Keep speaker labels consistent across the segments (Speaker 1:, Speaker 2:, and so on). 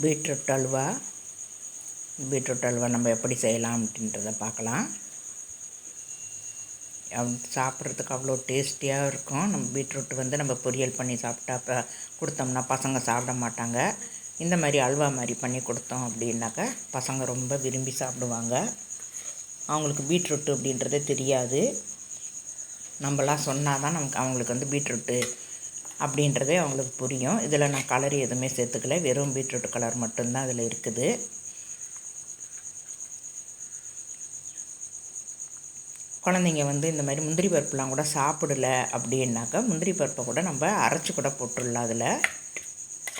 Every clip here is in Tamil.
Speaker 1: பீட்ரூட் அல்வா. பீட்ரூட் அல்வா நம்ம எப்படி செய்யலாம் அப்படின்றத பார்க்கலாம். சாப்பிட்றதுக்கு அவ்வளோ டேஸ்டியாக இருக்கும். நம்ம பீட்ரூட் நம்ம பொரியல் பண்ணி சாப்பிட்டா கொடுத்தோம்னா பசங்க சாப்பிட மாட்டாங்க. இந்த மாதிரி அல்வா மாதிரி பண்ணி கொடுத்தோம் அப்படின்னாக்கா பசங்க ரொம்ப விரும்பி சாப்பிடுவாங்க. அவங்களுக்கு பீட்ரூட்டு அப்படின்றதே தெரியாது. நம்மளாம் சொன்னால் தான் அவங்களுக்கு பீட்ரூட்டு அப்படின்றதே அவங்களுக்கு புரியும். இதில் நான் கலர் எதுவுமே சேர்த்துக்கல, வெறும் பீட்ரூட் கலர் மட்டும்தான் அதில் இருக்குது. குழந்தைங்க இந்த மாதிரி முந்திரி பருப்புலாம் கூட சாப்பிடல அப்படின்னாக்கா முந்திரி பருப்பை கூட நம்ம அரைச்சி கூட போட்டுடலாம். அதில்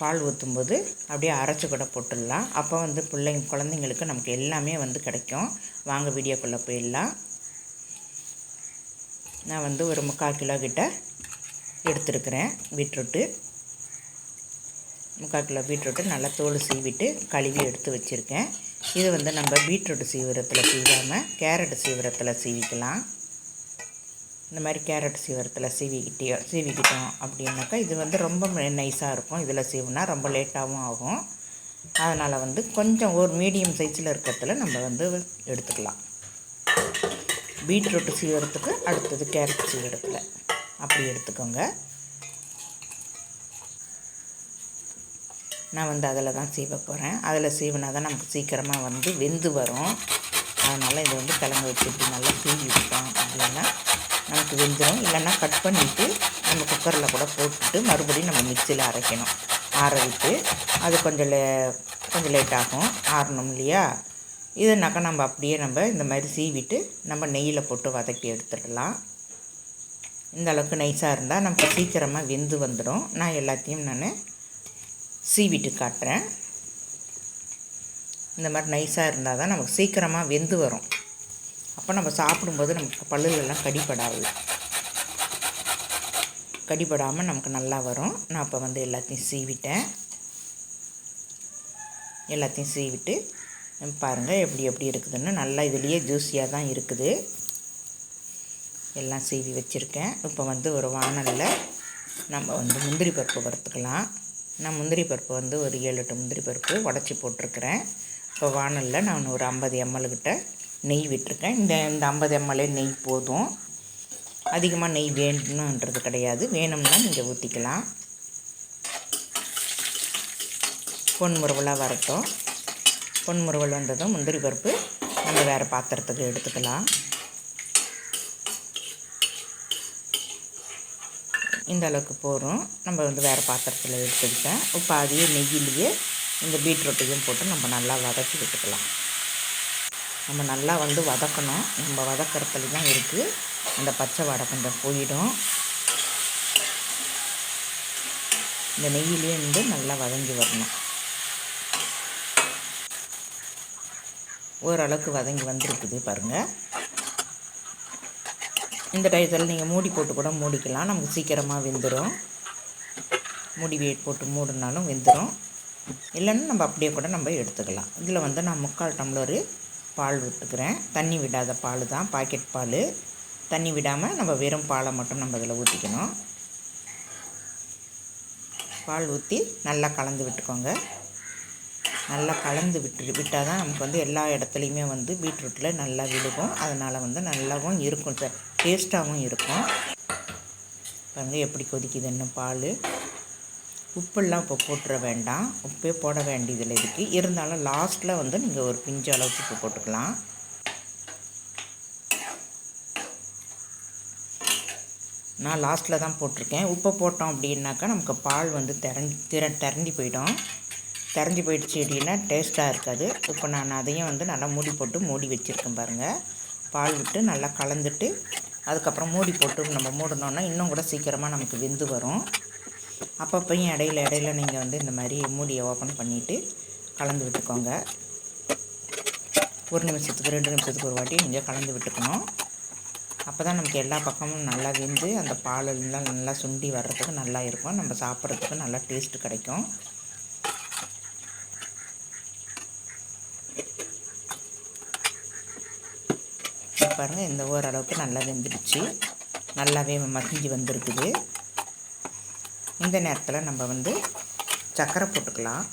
Speaker 1: பால் ஊற்றும்போது அப்படியே அரைச்சி கூட போட்டுடலாம். அப்போ குழந்தைங்களுக்கு நமக்கு எல்லாமே கிடைக்கும். வாங்க வீடியோக்குள்ளே போயிடலாம். நான் ஒரு 3/4 கிலோ கிட்ட எடுத்துருக்கிறேன் பீட்ரூட்டு. 3/4 கிலோ பீட்ரூட்டு நல்லா தோல் சீவிட்டு கழுவி எடுத்து வச்சுருக்கேன். இது நம்ம பீட்ரூட்டு சீவிரத்தில் சீவாமல் கேரட் சீவிரத்தில் சீவிக்கலாம். இந்த மாதிரி கேரட் சீவிரத்தில் சீவிக்கிட்டோம் அப்படின்னாக்கா இது ரொம்ப நைஸாக இருக்கும். இதில் சீவுனா ரொம்ப லேட்டாகவும் ஆகும். அதனால் கொஞ்சம் ஒரு மீடியம் சைஸில் இருக்கிறதுல நம்ம எடுத்துக்கலாம். பீட்ரூட்டு சீவிரத்துக்கு அடுத்தது கேரட் சீவிரத்தில் அப்படி எடுத்துக்கோங்க. நான் அதில் தான் சீவ போகிறேன். அதில் சீவினா தான் நமக்கு சீக்கிரமாக வெந்து வரும். அதனால் இதை கிழங்கு வச்சு இப்படி நல்லா சீவி விட்டோம் அப்படின்னா நமக்கு வெந்துடும். இல்லைன்னா கட் பண்ணிவிட்டு நம்ம குக்கரில் கூட போட்டுட்டு மறுபடியும் நம்ம மிக்சியில் அரைக்கணும். ஆற விட்டு அது கொஞ்சம் லேட் ஆகும், ஆறணும் இல்லையா. இதுனாக்கா நம்ம அப்படியே இந்த மாதிரி சீவிட்டு நம்ம நெய்யில் போட்டு வதக்கி எடுத்துடலாம். இந்த அளவுக்கு நைஸாக இருந்தால் நமக்கு சீக்கிரமாக வெந்து வந்துடும். நான் எல்லாத்தையும் சீவிட்டு காட்டுறேன். இந்த மாதிரி நைஸாக இருந்தால் தான் நமக்கு சீக்கிரமாக வெந்து வரும். அப்போ நம்ம சாப்பிடும்போது நமக்கு பல்லுலெல்லாம் கடிபடாமல் நமக்கு நல்லா வரும். நான் இப்போ எல்லாத்தையும் சீவிட்டேன். எல்லாத்தையும் சீவிட்டு பாருங்கள் எப்படி இருக்குதுன்னு. நல்லா இதுலேயே ஜூஸியாக தான் இருக்குது. எல்லாம் சீவி வச்சுருக்கேன். இப்போ ஒரு வாணலில் நம்ம முந்திரி பருப்பு வறுத்துக்கலாம். நான் முந்திரி பருப்பு ஒரு 7-8 முந்திரி பருப்பு உடச்சி போட்டிருக்கிறேன். இப்போ வாணலில் நான் ஒரு 50 ml கிட்ட நெய் விட்டுருக்கேன். இந்த 50 ml நெய் போதும். அதிகமாக நெய் வேணுன்றது கிடையாது. வேணும்னா நீங்கள் ஊற்றிக்கலாம். பொன்முறுவலாக வரட்டும். பொன்முறுவல் வந்ததும் முந்திரி பருப்பு நம்ம வேறு பாத்திரத்துக்கு எடுத்துக்கலாம். இந்த அளவுக்கு போகிறோம். நம்ம வேறு பாத்திரத்தில் எடுத்துக்கிட்டேன். இப்போ அதையே நெய்யிலேயே இந்த பீட்ரூட்டையும் போட்டு நம்ம நல்லா வதக்கி விட்டுக்கலாம். நம்ம நல்லா வதக்கணும். நம்ம வதக்கிறதுல தான் இருக்குது. அந்த பச்சை வாடை கொஞ்சம் போயிடும். இந்த நெய்யிலே நல்லா வதங்கி வரணும். ஓரளவுக்கு வதங்கி வந்திருக்குது பாருங்கள். இந்த டயத்தில் நீங்கள் மூடி போட்டு கூட மூடிக்கலாம். நமக்கு சீக்கிரமாக வெந்துடும். மூடி வெயிட் போட்டு மூடினாலும் வெந்துடும். இல்லைன்னா நம்ம அப்படியே கூட நம்ம எடுத்துக்கலாம். இதில் நான் 3/4 டம்ளர் பால் விட்டுக்கிறேன். தண்ணி விடாத பால் தான், பாக்கெட் பால். தண்ணி விடாமல் நம்ம வெறும் பாலை மட்டும் நம்ம இதில் ஊற்றிக்கணும். பால் ஊற்றி நல்லா கலந்து விட்டுக்கோங்க. நல்லா கலந்து விட்டால் தான் நமக்கு எல்லா இடத்துலையுமே பீட்ரூட்டில் நல்லா விழுகும். அதனால் நல்லாவும் இருக்கும், டேஸ்ட்டாகவும் இருக்கும். பாருங்கள் எப்படி கொதிக்குதுன்னு பால். உப்பெல்லாம் இப்போ போட்டுற வேண்டாம். உப்பே போட வேண்டியதில் இருக்குது. இருந்தாலும் லாஸ்ட்டில் நீங்கள் ஒரு பிஞ்சு அளவுக்கு உப்பு போட்டுக்கலாம். நான் லாஸ்ட்டில் தான் போட்டிருக்கேன். உப்பு போட்டோம் அப்படின்னாக்கா நமக்கு பால் திரண்டி போயிடும். திரஞ்சி போயிடுச்சு அப்படின்னா டேஸ்ட்டாக இருக்காது. இப்போ நான் அதையும் நல்லா மூடி போட்டு மூடி வச்சுருக்கேன் பாருங்கள். பால் விட்டு நல்லா கலந்துட்டு அதுக்கப்புறம் மூடி போட்டு நம்ம மூடினோன்னா இன்னும் கூட சீக்கிரமாக நமக்கு வெந்து வரும். அப்பப்பையும் இடையில நீங்கள் இந்த மாதிரி மூடியை ஓப்பன் பண்ணிவிட்டு கலந்து விட்டுக்கோங்க. 1 நிமிஷத்துக்கு 2 நிமிஷத்துக்கு ஒரு வாட்டி நீங்கள் கலந்து விட்டுக்கணும். அப்போ தான் நமக்கு எல்லா பக்கமும் நல்லா வெந்து அந்த பாலெல்லாம் நல்லா சுண்டி வர்றதுக்கு நல்லா இருக்கும். நம்ம சாப்பிட்றதுக்கு நல்லா டேஸ்ட்டு கிடைக்கும். பாருங்கள், இந்த ஓரளவுக்கு நல்லா வெந்துடுச்சு. நல்லாவே மசிஞ்சு வந்திருக்குது. இந்த நேரத்தில் நம்ம சர்க்கரை போட்டுக்கலாம்.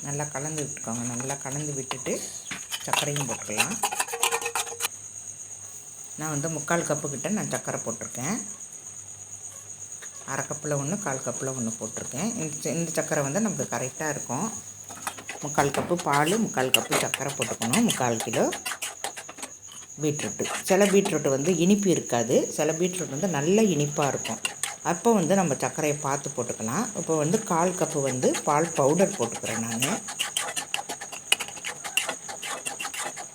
Speaker 1: நல்லா கலந்து விட்டுக்கோங்க. நல்லா கலந்து விட்டுட்டு சர்க்கரையும் போட்டுக்கலாம். நான் வந்து 3/4 கப்பு கிட்ட நான் சர்க்கரை போட்டிருக்கேன். அரை கப்பில் ஒன்று, 1/4 கப்பில் ஒன்று போட்டிருக்கேன். இந்த சர்க்கரை வந்து நமக்கு கரெக்டாக இருக்கும். 3/4 கப்பு பால், 3/4 கப்பு சர்க்கரை போட்டுக்கணும். 3/4 கிலோ பீட்ரூட்டு. சில பீட்ரூட்டு வந்து இனிப்பு இருக்காது, சில பீட்ரூட் வந்து நல்ல இனிப்பாக இருக்கும். அப்போ வந்து நம்ம சர்க்கரையை பார்த்து போட்டுக்கலாம். இப்போ வந்து 1/4 கப்பு வந்து பால் பவுடர் போட்டுக்கிறேன் நான்.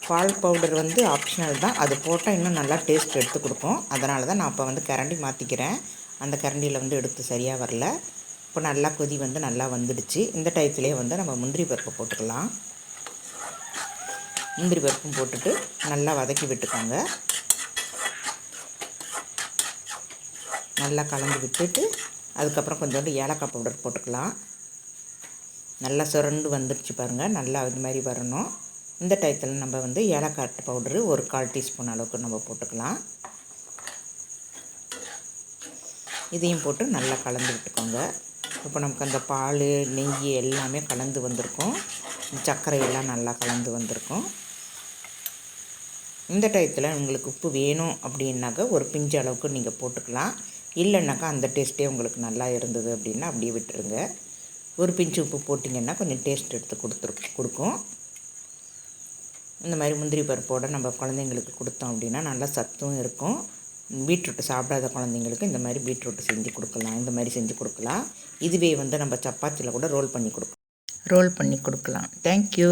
Speaker 1: பால் பவுடர் வந்து ஆப்ஷனல் தான், அது போட்டால் இன்னும் நல்லா டேஸ்ட் எடுத்து கொடுக்கும். அதனால தான் நான் இப்போ வந்து கரண்டி மாற்றிக்கிறேன். அந்த கரண்டியில் வந்து எடுத்து சரியாக வரல. இப்போ நல்லா கொதி வந்து நல்லா வந்துடுச்சு. இந்த டயத்துலேயே வந்து நம்ம முந்திரி பருப்பு போட்டுக்கலாம். முந்திரி பருப்பும் போட்டுட்டு நல்லா வதக்கி விட்டுக்கோங்க. நல்லா கலந்து விட்டுட்டு அதுக்கப்புறம் கொஞ்சோண்டு ஏலக்காய் பவுடர் போட்டுக்கலாம். நல்லா சுரண்டு வந்துடுச்சு பாருங்கள். நல்லா இது மாதிரி வரணும். இந்த டயத்தில் நம்ம வந்து ஏலக்காய் பவுடரு ஒரு 1/4 டீஸ்பூன் அளவுக்கு நம்ம போட்டுக்கலாம். இதையும் போட்டு நல்லா கலந்து விட்டுக்கோங்க. இப்போ நமக்கு அந்த பால், நெய் எல்லாமே கலந்து வந்திருக்கும். சர்க்கரை எல்லாம் நல்லா கலந்து வந்திருக்கும். இந்த டயத்தில் உங்களுக்கு உப்பு வேணும் அப்படின்னாக்கா ஒரு பிஞ்சு அளவுக்கு நீங்கள் போட்டுக்கலாம். இல்லைன்னாக்கா அந்த டேஸ்ட்டே உங்களுக்கு நல்லா இருந்தது அப்படின்னா அப்படியே விட்டுருங்க. ஒரு பிஞ்சு உப்பு போட்டிங்கன்னா கொஞ்சம் டேஸ்ட் எடுத்து கொடுக்கும். இந்த மாதிரி முந்திரி பருப்போடு நம்ம குழந்தைங்களுக்கு கொடுத்தோம் அப்படின்னா நல்லா சத்தும் இருக்கும். பீட்ரூட்டு சாப்பிடாத குழந்தைங்களுக்கு இந்த மாதிரி பீட்ரூட்டு செஞ்சு கொடுக்கலாம். இந்த மாதிரி செஞ்சு கொடுக்கலாம். இதுவே வந்து நம்ம சப்பாத்தியில் கூட ரோல் பண்ணி கொடுக்கலாம். தேங்க்யூ.